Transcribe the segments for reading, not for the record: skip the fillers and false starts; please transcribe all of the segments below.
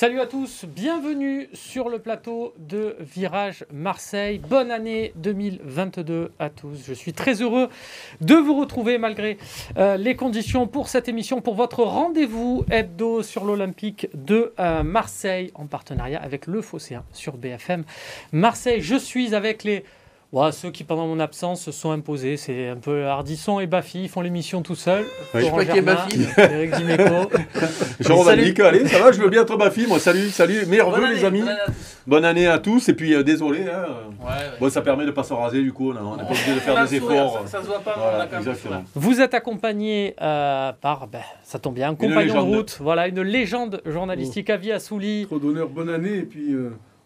Salut à tous, bienvenue sur le plateau de Virage Marseille. Bonne année 2022 à tous. Je suis très heureux de vous retrouver malgré les conditions pour cette émission, pour votre rendez-vous hebdo sur l'Olympique de Marseille en partenariat avec le Phocéen sur BFM Marseille. Je suis avec ceux qui, pendant mon absence, se sont imposés. C'est un peu Hardisson et Bafi, ils font l'émission tout seuls. Je sais pas qui est Bafi. Eric Dimeco. Jean Valdic, allez, ça va, je veux bien être Bafi. Moi, salut, meilleurs vœux les amis. Bonne année à tous. Et puis, désolé. Hein. Bon, ça permet de ne pas se raser, du coup. On n'a pas obligé de faire des efforts. Ça se voit pas, voilà, exactement. Vous êtes accompagné par, ça tombe bien, un compagnon de route. Voilà, une légende journalistique, Avi Assouli. Trop d'honneur, bonne année. Et puis...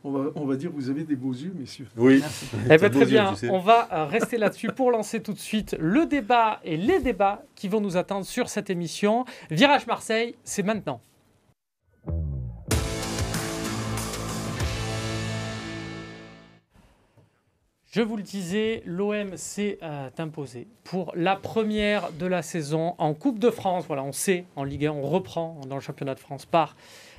On va dire que vous avez des beaux yeux, messieurs. Oui. Très bien, on va rester là-dessus pour lancer tout de suite le débat et les débats qui vont nous attendre sur cette émission. Virage Marseille, c'est maintenant. Je vous le disais, l'OM s'est imposé pour la première de la saison en Coupe de France. Voilà, on sait, en Ligue 1, on reprend dans le championnat de France par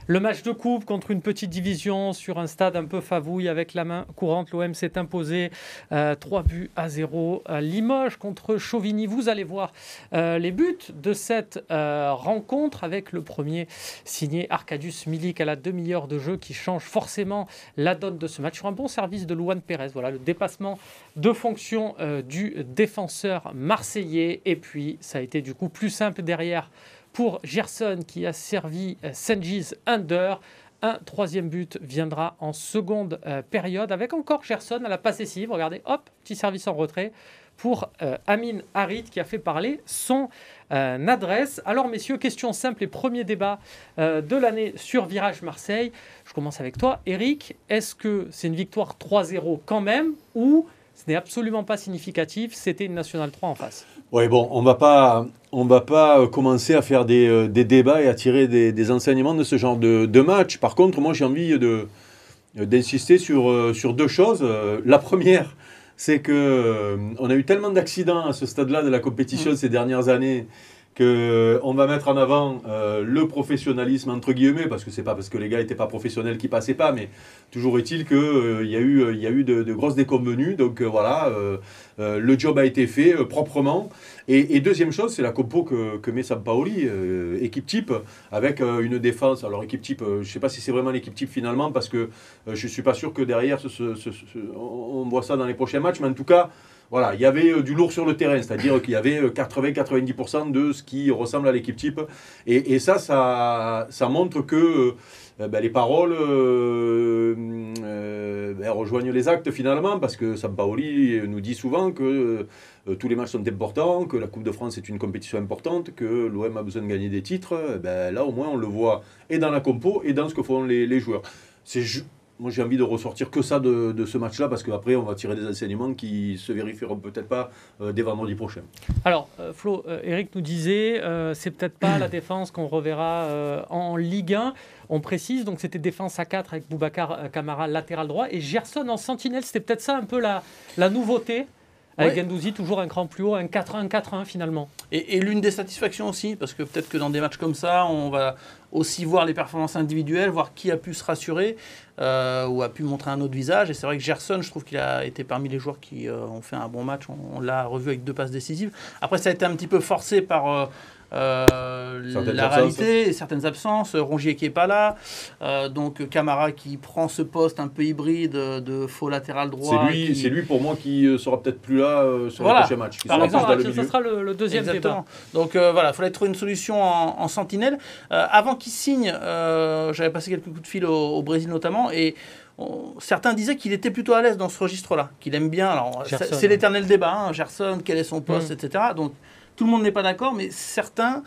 le match de coupe contre une petite division sur un stade un peu favouille avec la main courante. L'OM s'est imposé 3-0 à Limoges contre Chauvigny. Vous allez voir les buts de cette rencontre avec le premier signé Arkadiusz Milik à la demi-heure de jeu qui change forcément la donne de ce match sur un bon service de Louane Pérez. Voilà le dépassement de fonction du défenseur marseillais. Et puis ça a été du coup plus simple derrière pour Gerson qui a servi Cengiz Under. Un troisième but viendra en seconde période avec encore Gerson à la passe décisive. Regardez, hop, petit service en retrait pour Amin Harit qui a fait parler son adresse. Alors messieurs, question simple et premier débat de l'année sur Virage Marseille. Je commence avec toi, Eric. Est-ce que c'est une victoire 3-0 quand même ou ce n'est absolument pas significatif, c'était une Nationale 3 en face? Oui, bon, on va pas commencer à faire des débats et à tirer des enseignements de ce genre de match. Par contre, moi, j'ai envie d'insister sur deux choses. La première, c'est qu'on a eu tellement d'accidents à ce stade-là de la compétition ces dernières années qu'on va mettre en avant le professionnalisme, entre guillemets, parce que c'est pas parce que les gars n'étaient pas professionnels qu'ils passaient pas, mais toujours est-il qu'il y a eu de grosses déconvenues. Donc voilà, le job a été fait proprement. Et deuxième chose, c'est la compo que met Sampaoli, équipe type, avec une défense. Alors équipe type, je ne sais pas si c'est vraiment l'équipe type finalement, parce que je ne suis pas sûr que derrière, on voit ça dans les prochains matchs, mais en tout cas, voilà, il y avait du lourd sur le terrain, c'est-à-dire qu'il y avait 80-90% de ce qui ressemble à l'équipe type. Et ça montre que les paroles rejoignent les actes finalement, parce que Sampaoli nous dit souvent que tous les matchs sont importants, que la Coupe de France est une compétition importante, que l'OM a besoin de gagner des titres. Là, au moins, on le voit et dans la compo et dans ce que font les joueurs. Moi, j'ai envie de ressortir que ça de ce match-là, parce qu'après, on va tirer des enseignements qui se vérifieront peut-être pas dès vendredi prochain. Alors, Flo, Eric nous disait, c'est peut-être pas la défense qu'on reverra en Ligue 1. On précise, donc c'était défense à 4 avec Boubacar Kamara latéral droit et Gerson en sentinelle. C'était peut-être ça un peu la nouveauté. Avec Guendouzi, toujours un cran plus haut, un 4-1, 4-1 finalement. Et l'une des satisfactions aussi, parce que peut-être que dans des matchs comme ça, on va aussi voir les performances individuelles, voir qui a pu se rassurer ou a pu montrer un autre visage. Et c'est vrai que Gerson, je trouve qu'il a été parmi les joueurs qui ont fait un bon match. On l'a revu avec 2 passes décisives. Après, ça a été un petit peu forcé par... la réalité, certaines absences, Rongier qui n'est pas là, donc Camara qui prend ce poste un peu hybride de faux latéral droit. C'est lui pour moi qui sera peut-être plus là sur le prochain match. Par exemple, ce sera le deuxième débat. Donc voilà, il fallait trouver une solution en sentinelle. Avant qu'il signe, j'avais passé quelques coups de fil au Brésil notamment, et certains disaient qu'il était plutôt à l'aise dans ce registre-là, qu'il aime bien. Alors, c'est l'éternel débat, Gerson, quel est son poste, etc. Donc tout le monde n'est pas d'accord, mais certains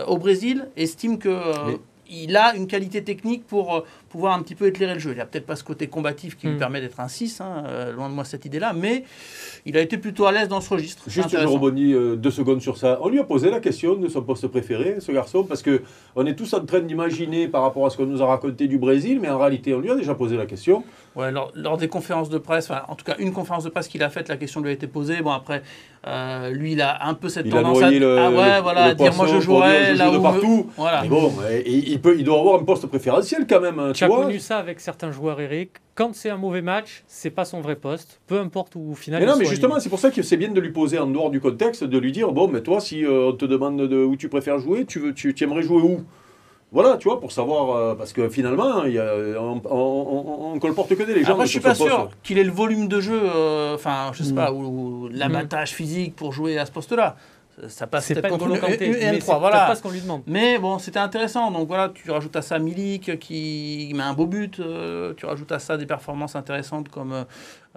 au Brésil estiment qu'il a une qualité technique pour pouvoir un petit peu éclairer le jeu. Il n'a peut-être pas ce côté combatif qui lui permet d'être un 6, loin de moi cette idée-là, mais il a été plutôt à l'aise dans ce registre. Juste, je rebondis 2 secondes sur ça. On lui a posé la question de son poste préféré, ce garçon, parce qu'on est tous en train d'imaginer par rapport à ce qu'on nous a raconté du Brésil, mais en réalité, on lui a déjà posé la question. Ouais, lors des conférences de presse, en tout cas une conférence de presse qu'il a faite, la question lui a été posée. Bon, après, lui, il a un peu cette tendance à dire moi je jouerais là où... de partout. Voilà. Mais bon, il doit avoir un poste préférentiel quand même. Tu as connu ça avec certains joueurs, Eric. Quand c'est un mauvais match, c'est pas son vrai poste, peu importe où au final. Mais non, mais justement, c'est pour ça que c'est bien de lui poser en dehors du contexte, de lui dire bon, mais toi, si on te demande où tu préfères jouer, tu aimerais jouer où? Voilà, tu vois, pour savoir, parce que finalement, on colporte que des légendes. Après, je suis pas sûr qu'il ait le volume de jeu, je sais pas, ou l'abattage physique pour jouer à ce poste-là. Ça passe peut-être contre N3, voilà. Pas ce qu'on lui demande. Mais bon, c'était intéressant. Donc voilà, tu rajoutes à ça Milik qui met un beau but. Tu rajoutes à ça des performances intéressantes comme,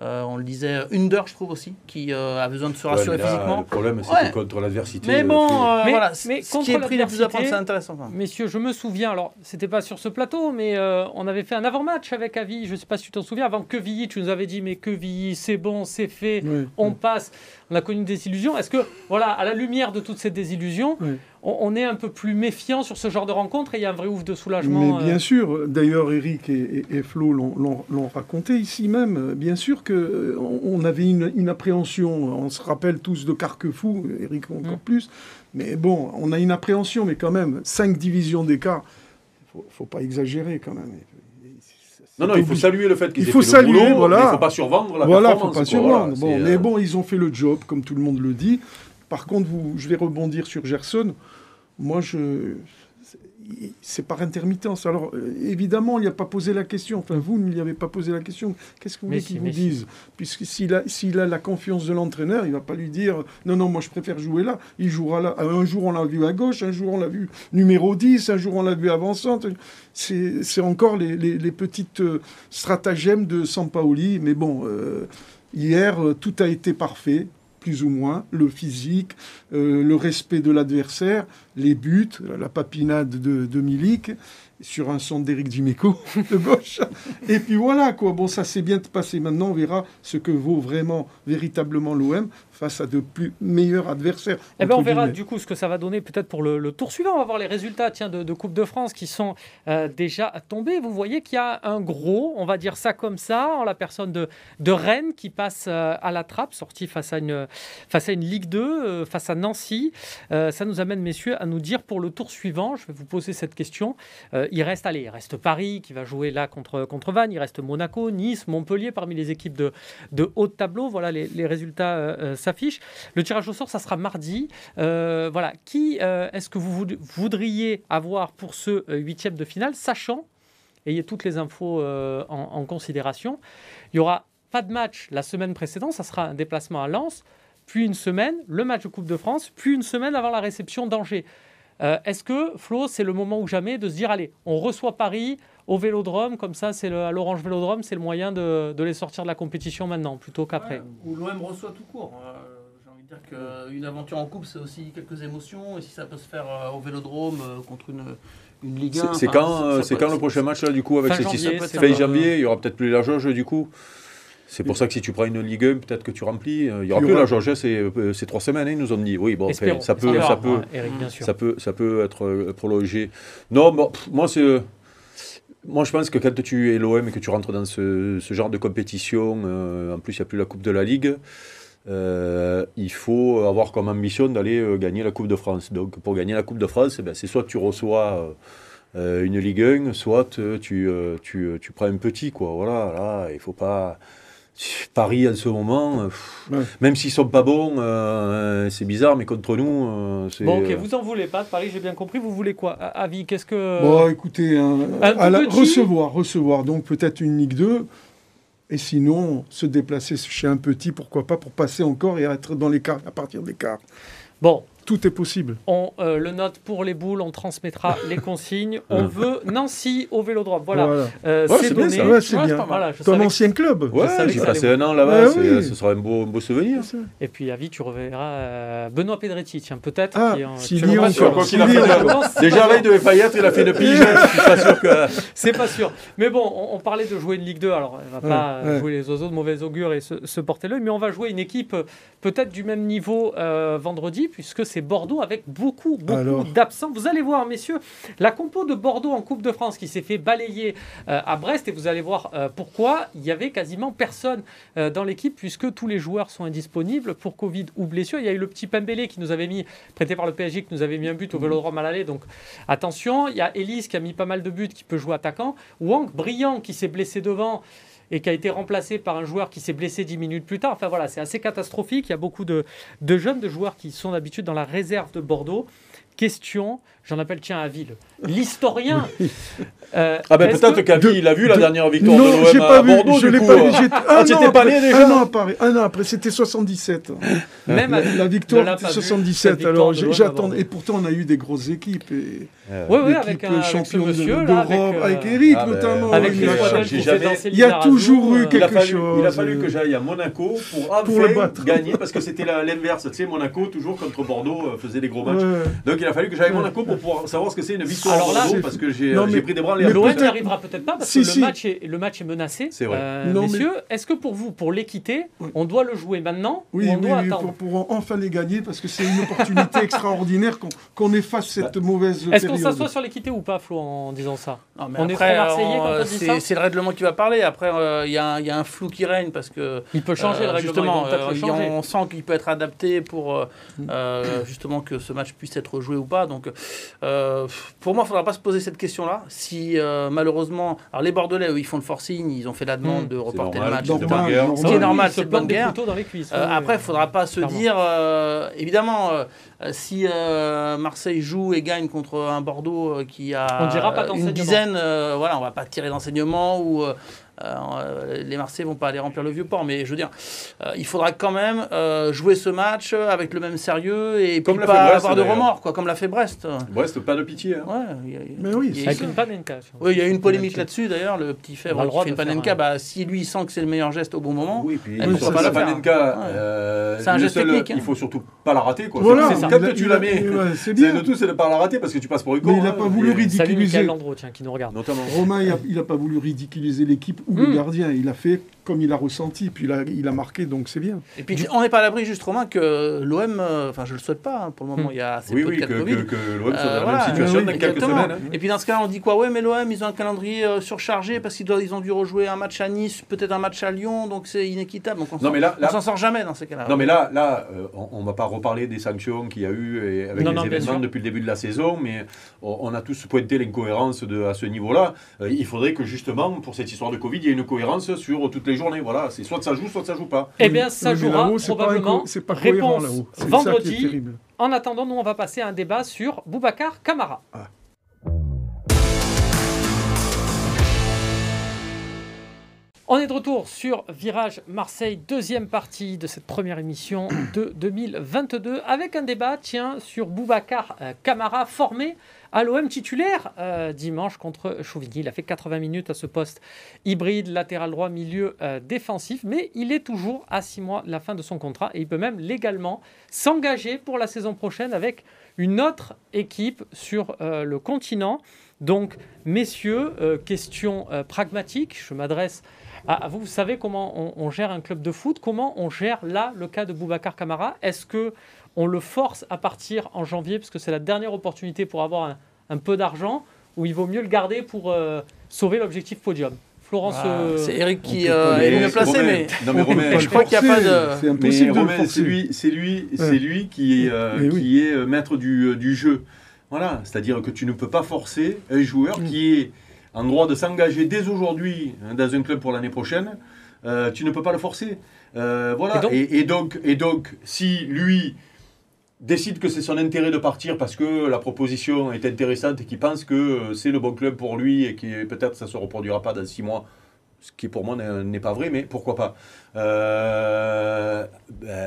on le disait, Under, je trouve aussi, qui a besoin de se rassurer physiquement. Le problème, c'est que contre l'adversité. Mais bon, voilà, mais ce qui est pris les plus à prendre, c'est intéressant. Messieurs, je me souviens, alors c'était pas sur ce plateau, mais on avait fait un avant-match avec Avi. Je sais pas si tu t'en souviens, avant Quevilly, tu nous avais dit mais Quevilly, c'est bon, c'est fait, on passe. On a connu une désillusion. Est-ce que, voilà, à la lumière de toutes ces désillusions, on est un peu plus méfiant sur ce genre de rencontre et il y a un vrai ouf de soulagement? Mais bien sûr, d'ailleurs, Eric et Flo l'ont raconté ici même. Bien sûr qu'on avait une appréhension. On se rappelle tous de Carquefou, Eric encore plus. Mais bon, on a une appréhension, mais quand même, 5 divisions d'écart. Faut pas exagérer quand même. Non, il faut saluer le fait qu'ils aient fait le boulot, voilà. Mais il ne faut pas survendre la performance. Faut pas survendre. Bon, mais bon, ils ont fait le job, comme tout le monde le dit. Par contre, je vais rebondir sur Gerson. Moi, c'est par intermittence. Alors, évidemment, il n'y a pas posé la question. Enfin, vous ne lui avez pas posé la question. Qu'est-ce que vous voulez qu'il vous dise? Puisque s'il a la confiance de l'entraîneur, il ne va pas lui dire « Non, moi, je préfère jouer là. » Il jouera là. Un jour, on l'a vu à gauche. Un jour, on l'a vu numéro 10. Un jour, on l'a vu avant-centre. C'est encore les petites stratagèmes de Sampaoli. Mais bon, hier, tout a été parfait, plus ou moins. Le physique, le respect de l'adversaire, les buts, la papinade de Milik sur un centre d'Éric Dimeco de gauche. Et puis voilà, quoi. Bon, ça s'est bien passé. Maintenant, on verra ce que vaut véritablement l'OM face à de meilleurs adversaires. Eh ben, on verra du coup ce que ça va donner peut-être pour le tour suivant. On va voir les résultats de Coupe de France qui sont déjà tombés. Vous voyez qu'il y a un gros, on va dire ça comme ça, en la personne de Rennes qui passe à la trappe, sorti face à une Ligue 2, face à Nancy. Ça nous amène, messieurs, à nous dire pour le tour suivant, je vais vous poser cette question. Il reste Paris qui va jouer là contre Vannes, il reste Monaco, Nice, Montpellier parmi les équipes de haut de tableau. Voilà, les résultats s'affichent. Le tirage au sort, ça sera mardi. Voilà, qui est-ce que vous voudriez avoir pour ce huitième de finale, sachant, ayez toutes les infos en considération, il n'y aura pas de match la semaine précédente, ça sera un déplacement à Lens, puis une semaine, le match de Coupe de France, puis une semaine avant la réception d'Angers. Est-ce que, Flo, c'est le moment ou jamais de se dire, allez, on reçoit Paris au Vélodrome, comme ça, à l'Orange Vélodrome, c'est le moyen de les sortir de la compétition maintenant, plutôt qu'après. Ou l'OM reçoit tout court. J'ai envie de dire qu'une aventure en coupe, c'est aussi quelques émotions, et si ça peut se faire au Vélodrome contre une Ligue 1... C'est quand le prochain match, là, du coup, avec fin janvier, fin janvier, il y aura peut-être plus la jauge, du coup. C'est pour ça que si tu prends une Ligue 1, peut-être que tu remplis. Il n'y aura plus la jauge, c'est 3 semaines, ils nous ont dit. Oui, bon, Espérons, ça peut être prolongé. Non, bon, moi, je pense que quand tu es l'OM et que tu rentres dans ce genre de compétition, en plus, il n'y a plus la Coupe de la Ligue, il faut avoir comme ambition d'aller gagner la Coupe de France. Donc, pour gagner la Coupe de France, c'est soit que tu reçois... une Ligue 1, soit tu prends un petit, quoi. Voilà, là, il ne faut pas... Paris, en ce moment, même s'ils ne sont pas bons, c'est bizarre, mais contre nous, c'est... Bon, ok, vous en voulez pas de Paris, j'ai bien compris. Vous voulez quoi, Avi? Qu'est-ce que... Bon, écoutez, recevoir, donc peut-être une Ligue 2, et sinon, se déplacer chez un petit, pourquoi pas, pour passer encore et être dans les quarts, à partir des quarts. Bon. Tout est possible. On le note pour les boules, on transmettra les consignes. On veut Nancy au Vélodrome. Voilà. C'est donné. Bien, ça, c'est bien. Voilà, ton ancien club. Ouais, j'ai passé un an là-bas. Ce sera un beau souvenir. Et puis, Avi, tu reverras Benoît Pedretti, tiens, peut-être. Déjà là, il devait pas y être, il a fait une pige. Je suis pas sûr que... C'est pas sûr. Mais bon, on parlait de jouer une Ligue 2. Alors, on va pas jouer les oiseaux de mauvais augure et se porter l'œil, mais on va jouer une équipe peut-être du même niveau vendredi, puisque c'est Bordeaux avec beaucoup d'absents. Vous allez voir, messieurs, la compo de Bordeaux en Coupe de France qui s'est fait balayer à Brest, et vous allez voir pourquoi. Il y avait quasiment personne dans l'équipe puisque tous les joueurs sont indisponibles pour Covid ou blessure. Il y a eu le petit Pembele qui nous avait mis, prêté par le PSG, qui nous avait mis un but au Vélodrome à l'aller, donc attention. Il y a Elise qui a mis pas mal de buts, qui peut jouer attaquant. Wang Brillant qui s'est blessé devant et qui a été remplacé par un joueur qui s'est blessé 10 minutes plus tard. Enfin voilà, c'est assez catastrophique. Il y a beaucoup de jeunes, de joueurs qui sont d'habitude dans la réserve de Bordeaux. Question, j'en appelle à Ville, l'historien. Peut-être qu'Avi, il a vu la dernière victoire de l'OM à Bordeaux. Je l'ai pas vu. J'étais pas né déjà. Un an après, c'était 77. Même la victoire, c'était 77. Alors j'attendais. Et pourtant, on a eu des grosses équipes. Oui, avec un champion d'Europe, avec Eric notamment. Avec il y a toujours eu quelque chose. Il a fallu que j'aille à Monaco pour le gagner, parce que c'était l'inverse. Tu sais, Monaco, toujours contre Bordeaux, faisait des gros matchs. Donc il a fallu que j'aille à Monaco pour pouvoir savoir ce que c'est une victoire à Bordeaux, parce que j'ai pris des bras. L'OM n'y arrivera peut-être pas, parce que le match est menacé. C'est vrai. Messieurs, est-ce que pour vous, pour l'équité, on doit le jouer maintenant ou on doit attendre pour enfin les gagner, parce que c'est une opportunité extraordinaire qu'on efface cette mauvaise période. Est-ce qu'on s'assoit sur l'équité ou pas, Flo, en disant ça? Non, mais on est très marseillais quand on dit ça. C'est le règlement qui va parler. Après, il y a un flou qui règne, parce que il peut changer le règlement. Justement, on sent qu'il peut être adapté pour justement que ce match puisse être joué ou pas. Donc, pour moi, il ne faudra pas se poser cette question-là. Si malheureusement, alors les Bordelais, eux, ils font le forcing, ils ont fait la demande de reporter le match. Ce qui est normal, c'est le bonne guerre. Après, il ne faudra pas se dire, évidemment, si Marseille joue et gagne contre un Bordeaux qui a une dizaine, voilà, on ne va pas tirer d'enseignement ou les Marseillais vont pas aller remplir le Vieux-Port, mais je veux dire, il faudra quand même jouer ce match avec le même sérieux et puis pas avoir de remords, quoi, comme l'a fait Brest. Brest, pas de pitié. Hein. Ouais, mais oui, avec une panenka. Oui, il y a eu une polémique là-dessus d'ailleurs, le petit Fèvre qui fait une panenka, si lui il sent que c'est le meilleur geste au bon moment, oui, puis il faut pas la panenka. C'est un geste technique. Il faut surtout pas la rater, quoi. Voilà, quand tu la mets, c'est bien. Le tout, c'est de pas la rater, parce que tu passes pour une con. Mais il n'a pas voulu ridiculiser. Landreau, qui nous regarde. Romain, il n'a pas voulu ridiculiser l'équipe ou le gardien. Il a fait comme il a ressenti, puis il a marqué, donc c'est bien. Et puis on n'est pas à l'abri, juste Romain, que l'OM, enfin je le souhaite pas, pour le moment il y a assez peu de cas de Covid. Que l'OM soit dans la même situation dans quelques semaines. Hein. Et puis dans ce cas, on dit quoi? Ouais, mais l'OM, ils ont un calendrier surchargé parce qu'ils ont dû rejouer un match à Nice, peut-être un match à Lyon, donc c'est inéquitable. Donc on s'en sort jamais dans ces cas-là. Non, mais là on ne va pas reparler des sanctions qu'il y a eu avec les événements depuis le début de la saison, mais on a tous pointé l'incohérence à ce niveau-là. Il faudrait que justement, pour cette histoire de Covid, il y ait une cohérence sur toutes les journées. Voilà, c'est soit ça joue pas. Eh bien, ça jouera probablement. C'est pas cohérent là-haut. Vendredi. En attendant, nous, on va passer à un débat sur Boubacar Kamara. On est de retour sur Virage Marseille, deuxième partie de cette première émission de 2022, avec un débat sur Boubacar Kamara, formé à l'OM titulaire dimanche contre Chauvigny. Il a fait 80 minutes à ce poste hybride, latéral droit, milieu défensif, mais il est toujours à 6 mois de la fin de son contrat et il peut même légalement s'engager pour la saison prochaine avec une autre équipe sur le continent. Donc, messieurs, question pragmatique, je m'adresse à vous. Vous savez comment on gère un club de foot? Comment on gère là le cas de Boubacar Kamara? Est-ce qu'on le force à partir en janvier parce que c'est la dernière opportunité pour avoir un peu d'argent, ou il vaut mieux le garder pour sauver l'objectif podium? Florence, c'est Eric qui est mieux placé, mais je crois qu'il n'y a pas de... C'est impossible de le Romain, c'est lui qui est maître du jeu. Voilà, c'est-à-dire que tu ne peux pas forcer un joueur qui est en droit de s'engager dès aujourd'hui dans un club pour l'année prochaine. Tu ne peux pas le forcer. Voilà. Et donc, si lui décide que c'est son intérêt de partir parce que la proposition est intéressante et qu'il pense que c'est le bon club pour lui et que peut-être ça ne se reproduira pas dans 6 mois, ce qui pour moi n'est pas vrai, mais pourquoi pas.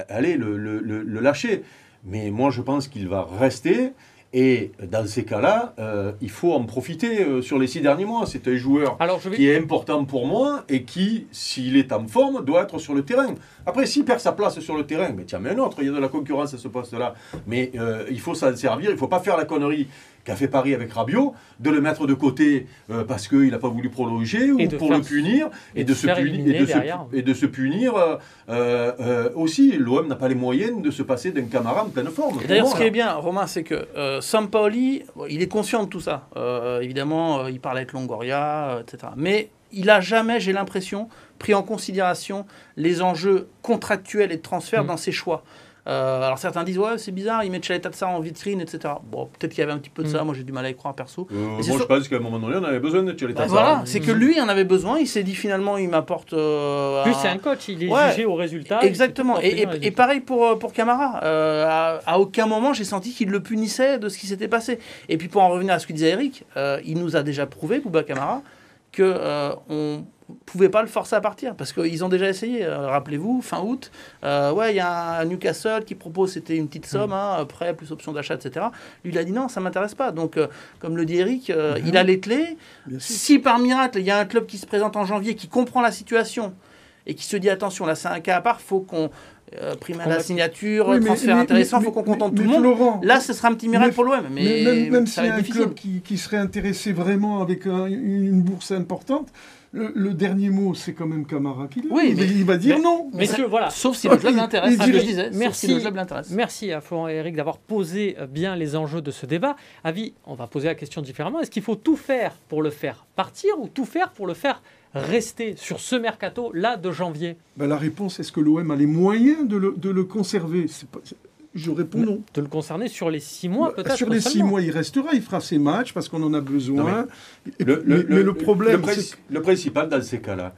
Allez, le lâcher. Mais moi, je pense qu'il va rester. Et dans ces cas-là, il faut en profiter sur les 6 derniers mois. C'est un joueur qui est important pour moi et qui, s'il est en forme, doit être sur le terrain. Après, s'il perd sa place sur le terrain, mais tiens, mais un autre, il y a de la concurrence à ce poste-là. Mais il faut s'en servir, il ne faut pas faire la connerie qui a fait Paris avec Rabiot, de le mettre de côté parce qu'il n'a pas voulu prolonger ou pour le punir et de se punir aussi. L'OM n'a pas les moyens de se passer d'un Camara en pleine forme. D'ailleurs, ce qui est bien, Romain, c'est que Sampaoli, il est conscient de tout ça. Évidemment, il parle avec Longoria, etc. Mais il n'a jamais, j'ai l'impression, pris en considération les enjeux contractuels et de transfert dans ses choix. Alors certains disent ouais c'est bizarre, ils mettent Chalet-Tatsar en vitrine, etc. Bon, peut-être qu'il y avait un petit peu de ça, moi j'ai du mal à y croire perso. Moi je pense qu'à un moment donné on avait besoin de Chalet-Tatsar. Voilà, c'est que lui en avait besoin, il s'est dit finalement il m'apporte... Lui c'est un coach, il est jugé au résultat. Exactement, et pareil pour Camara. À aucun moment j'ai senti qu'il le punissait de ce qui s'était passé. Et puis pour en revenir à ce que disait Eric, il nous a déjà prouvé, Bouba Camara, qu'on pouvait pas le forcer à partir parce qu'ils ont déjà essayé. Rappelez-vous, fin août, il y a un Newcastle qui propose, c'était une petite somme, prêt plus option d'achat, etc. Lui, il a dit non, ça m'intéresse pas. Donc, comme le dit Eric, il a les clés. Si par miracle, il y a un club qui se présente en janvier, qui comprend la situation et qui se dit attention, là c'est un cas à part, faut qu'on prime à la signature, transfert intéressant, il faut qu'on contente tout le monde. Laurent, là, ce sera un petit miracle pour l'OM. Mais même s'il y a un club qui serait intéressé vraiment avec une bourse importante, le dernier mot, c'est quand même Camara qui il va dire non. Messieurs, voilà. Sauf si le club l'intéresse. C'est ce que je disais. Merci à Florent et Eric d'avoir posé bien les enjeux de ce débat. Avis, on va poser la question différemment. Est-ce qu'il faut tout faire pour le faire partir ou tout faire pour le faire rester sur ce mercato-là de janvier? La réponse, est-ce que l'OM a les moyens de le conserver? Je réponds non. De le concerner sur les 6 mois, peut-être? Sur les 6 mois, il restera, il fera ses matchs parce qu'on en a besoin. Le problème, le principal dans ces cas-là,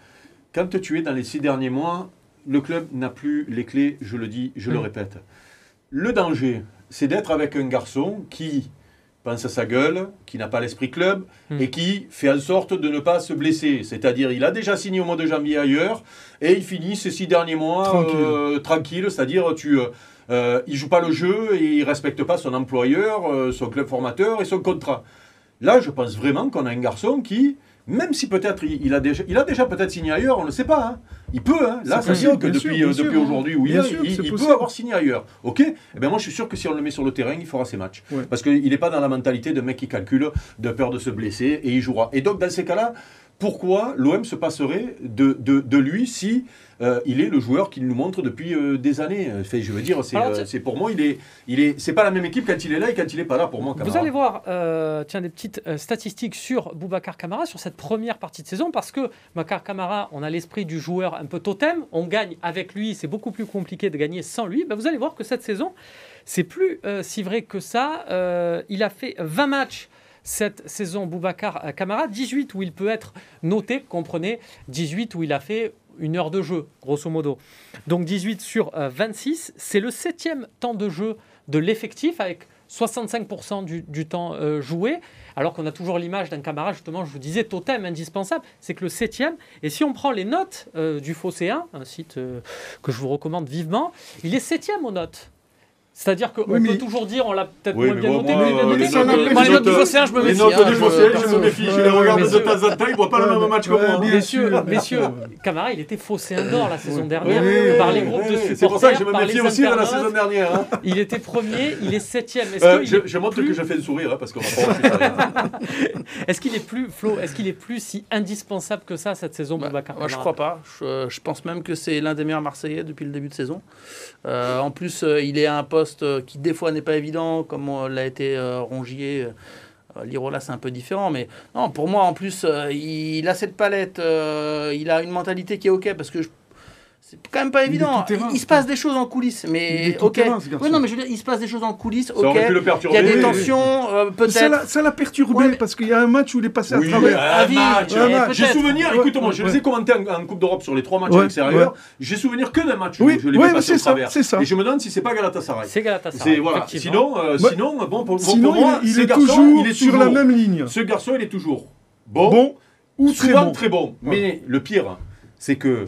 quand tu es dans les 6 derniers mois, le club n'a plus les clés, je le dis, je le répète. Le danger, c'est d'être avec un garçon qui pense à sa gueule, qui n'a pas l'esprit club et qui fait en sorte de ne pas se blesser. C'est-à-dire, il a déjà signé au mois de janvier ailleurs et il finit ces 6 derniers mois tranquille. C'est-à-dire, il joue pas le jeu et il respecte pas son employeur, son club formateur et son contrat. Là, je pense vraiment qu'on a un garçon qui, même si peut-être il a déjà peut-être signé ailleurs, on ne le sait pas. Hein. Il peut. Hein. Là, ça dit que depuis aujourd'hui, il peut avoir signé ailleurs. Ok. Eh bien, moi, je suis sûr que si on le met sur le terrain, il fera ses matchs. Ouais. Parce qu'il n'est pas dans la mentalité de mec qui calcule, de peur de se blesser et il jouera. Et donc, dans ces cas-là, pourquoi l'OM se passerait de lui si il est le joueur qu'il nous montre depuis des années? Enfin, je veux dire, c'est pour moi, c'est pas la même équipe quand il est là et quand il n'est pas là pour moi. Camara. Vous allez voir, des petites statistiques sur Boubacar Camara sur cette première partie de saison, parce que Boubacar Camara, on a l'esprit du joueur un peu totem, on gagne avec lui, c'est beaucoup plus compliqué de gagner sans lui. Vous allez voir que cette saison, c'est plus si vrai que ça. Il a fait 20 matchs cette saison, Boubacar Camara, 18 où il peut être noté, comprenez, 18 où il a fait 1 heure de jeu, grosso modo. Donc 18 sur 26, c'est le 7e temps de jeu de l'effectif, avec 65% du temps joué, alors qu'on a toujours l'image d'un Camara, justement, je vous disais, totem, indispensable, c'est que le 7e, et si on prend les notes du Phocéen, un site que je vous recommande vivement, il est 7e aux notes. C'est-à-dire qu'on peut toujours dire, on l'a peut-être moins bien noté, mais les notes du Phocéen, je me méfie. Les notes du Phocéen, je me méfie. Je les regarde de temps en temps, ils ne voient pas le même match que moi. Messieurs, Camara, il était Phocéen d'or la saison dernière, par les groupes de supporters. C'est pour ça que je me méfie aussi de la saison dernière. Il était premier, il est 7e. Je montre que je fais le sourire, parce qu'on va pas Est-ce qu'il est plus, Flo, est-ce qu'il est plus si indispensable que ça cette saison, Boubacar Camara? Moi, je ne crois pas. Je pense même que c'est l'un des meilleurs Marseillais depuis le début de saison. En plus, il est à un poste qui des fois n'est pas évident, comme l'a été Rongier. Lirola, c'est un peu différent, mais non, pour moi, en plus, il a cette palette, il a une mentalité qui est OK, parce que c'est quand même pas évident. Il se passe des choses en coulisses, mais OK. Oui, non, mais je veux dire, il se passe des choses en coulisses, OK. Il y a des tensions, peut-être. Ça l'a perturbé, parce qu'il y a un match où il est passé à travers. J'ai souvenir, écoute-moi, je les ai commentés en Coupe d'Europe sur les 3 matchs extérieurs. J'ai souvenir que d'un match où je l'ai vu passer à travers. Et je me demande si c'est pas Galatasaray. C'est Galatasaray. Sinon, pour moi, il est toujours sur la même ligne. Ce garçon, il est toujours bon ou souvent très bon. Mais le pire, c'est que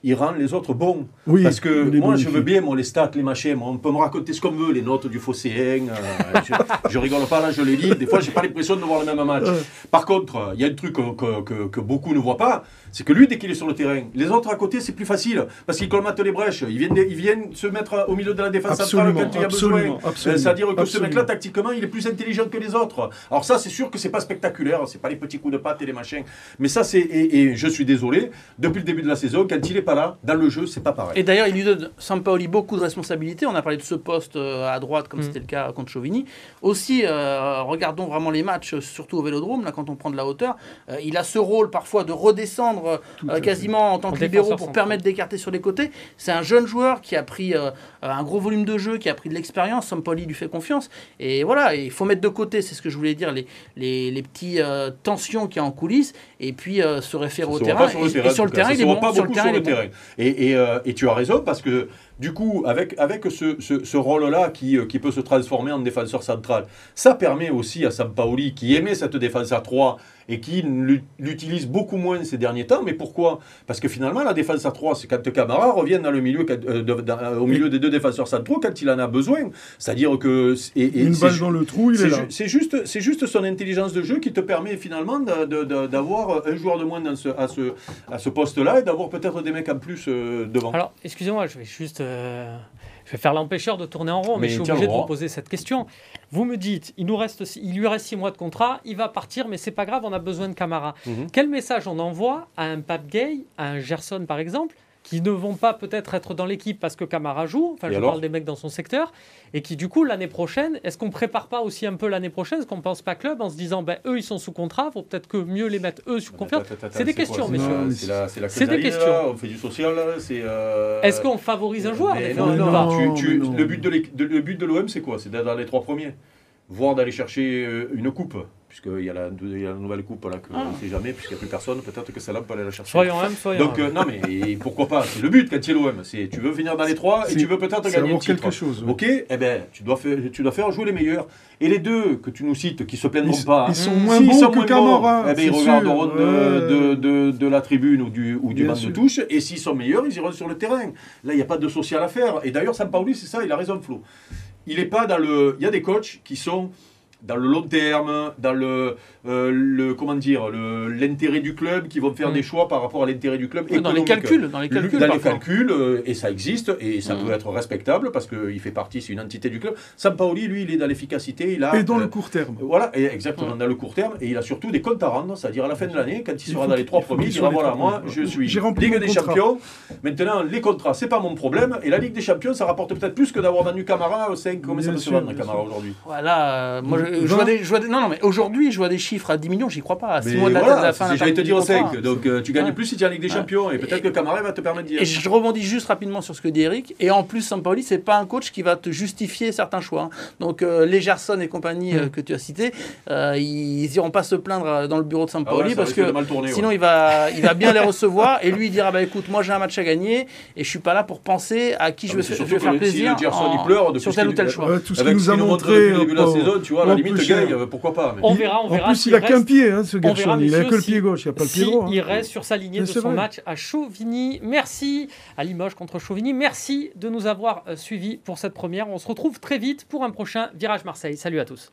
il rend les autres bons. Oui, parce que il est moi, je bonifié. veux bien, moi, les stats, les machins, moi, on peut me raconter ce qu'on veut, les notes du Phocéen, je rigole pas, là, je les lis. Des fois, j'ai pas l'impression de voir le même match. Par contre, il y a un truc que beaucoup ne voient pas, c'est que lui, dès qu'il est sur le terrain, les autres à côté, c'est plus facile, parce qu'ils colmatent les brèches. Ils viennent se mettre au milieu de la défense centrale quand il y a besoin. C'est-à-dire que ce mec-là, tactiquement, il est plus intelligent que les autres. Alors ça, c'est sûr que c'est pas spectaculaire, c'est pas les petits coups de patte et les machins. Mais ça, c'est et je suis désolé, depuis le début de la saison, quand il est pas là, dans le jeu, c'est pas pareil. Et d'ailleurs, il lui donne Sampaoli beaucoup de responsabilités. On a parlé de ce poste à droite, comme c'était le cas contre Chauvigny. Aussi, regardons vraiment les matchs, surtout au Vélodrome, là, quand on prend de la hauteur. Il a ce rôle parfois de redescendre quasiment en tant que libéraux pour permettre d'écarter sur les côtés. C'est un jeune joueur qui a pris un gros volume de jeu, qui a pris de l'expérience. Sampaoli lui fait confiance. Et voilà, il faut mettre de côté, c'est ce que je voulais dire, les petites tensions qu'il y a en coulisses, et puis se référer au terrain. Et sur le terrain, il est bon. Sur le terrain. Et tu as raison, parce que du coup, avec ce rôle-là qui peut se transformer en défenseur central, ça permet aussi à Sampaoli, qui aimait cette défense à 3 et qui l'utilise beaucoup moins ces derniers temps. Mais pourquoi ? Parce que finalement, la défense à 3, c'est quand Camara revient dans le milieu, au milieu des deux défenseurs centraux quand il en a besoin. C'est-à-dire que... Une balle dans le trou, il est là. C'est juste son intelligence de jeu qui te permet finalement d'avoir un joueur de moins à ce poste-là et d'avoir peut-être des mecs en plus devant. Alors, excusez-moi, je vais juste... Je vais faire l'empêcheur de tourner en rond, mais je suis obligé de vous poser cette question. Vous me dites, il lui reste 6 mois de contrat, il va partir, mais c'est pas grave, on a besoin de Camara. Quel message on envoie à un Pape Gueye, à un Gerson par exemple, qui ne vont pas peut-être être dans l'équipe parce que Camara joue, enfin je parle des mecs dans son secteur, et qui du coup l'année prochaine, est-ce qu'on prépare pas aussi un peu l'année prochaine, est-ce qu'on pense pas club en se disant, eux ils sont sous contrat, faut peut-être que mieux les mettre eux sous confiance. C'est des questions, messieurs. C'est des questions. On fait du social, Est-ce qu'on favorise un joueur? Le but de l'OM, c'est quoi? C'est d'être dans les 3 premiers, voire d'aller chercher une coupe. Puisqu'il y a la nouvelle coupe là, que on ne sait jamais, puisqu'il n'y a plus personne, peut-être que celle-là peut aller la chercher. Soyons. Donc, non, mais pourquoi pas? C'est le but quand tu es l'OM. Tu veux finir dans les 3 et tu veux peut-être gagner le titre. Quelque chose. Ok, eh ben, tu dois faire jouer les meilleurs. Et les deux que tu nous cites, qui ne se plaindront pas, ils sont moins bons que Camara. Eh ben, ils regarderont de la tribune ou du banc de touche, et s'ils sont meilleurs, ils iront sur le terrain. Là, il n'y a pas de social à faire. Et d'ailleurs, Sampaoli, c'est ça, il a raison, Flo. Il n'est pas dans le... Il y a des coachs qui sont... dans le long terme, dans l'intérêt du club, qui vont faire des choix par rapport à l'intérêt du club. Dans les calculs. Et ça existe, et ça peut être respectable, parce qu'il fait partie, c'est une entité du club. Sampaoli, lui, il est dans l'efficacité. Et dans le court terme. Voilà, exactement, dans le court terme. Et il a surtout des comptes à rendre, c'est-à-dire à la fin de l'année, quand il sera dans les 3 premiers, il dira, voilà, moi, je suis Ligue des Champions. Maintenant, les contrats, c'est pas mon problème. Et la Ligue des Champions, ça rapporte peut-être plus que d'avoir vendu Camara au 5. Comment ça peut se vendre, Camara, aujourd'hui? Voilà, moi, non, mais aujourd'hui, je vois des chiffres à 10 millions, j'y crois pas. À 6 mois de la fin. J'allais te dire 5. Donc tu gagnes plus si tu es en Ligue des Champions. Et peut-être que Camara va te permettre d'y aller. Et je rebondis juste rapidement sur ce que dit Eric. Et en plus, Sampaoli, c'est pas un coach qui va te justifier certains choix. Donc les Gerson et compagnie que tu as cités, ils iront pas se plaindre dans le bureau de Sampaoli parce que sinon il va bien les recevoir. Et lui, il dira, écoute, moi j'ai un match à gagner et je suis pas là pour penser à qui je vais faire plaisir sur tel ou tel choix. Tout ce qu'il nous a montré au début de la saison, tu vois, à la limite, pourquoi pas. On verra. En plus, il n'a qu'un pied, ce garçon. Il n'a que le pied gauche, il n'a pas le pied droit. Il reste sur sa lignée de son match à Chauvigny. Merci à Limoges contre Chauvigny. Merci de nous avoir suivis pour cette première. On se retrouve très vite pour un prochain Virage Marseille. Salut à tous.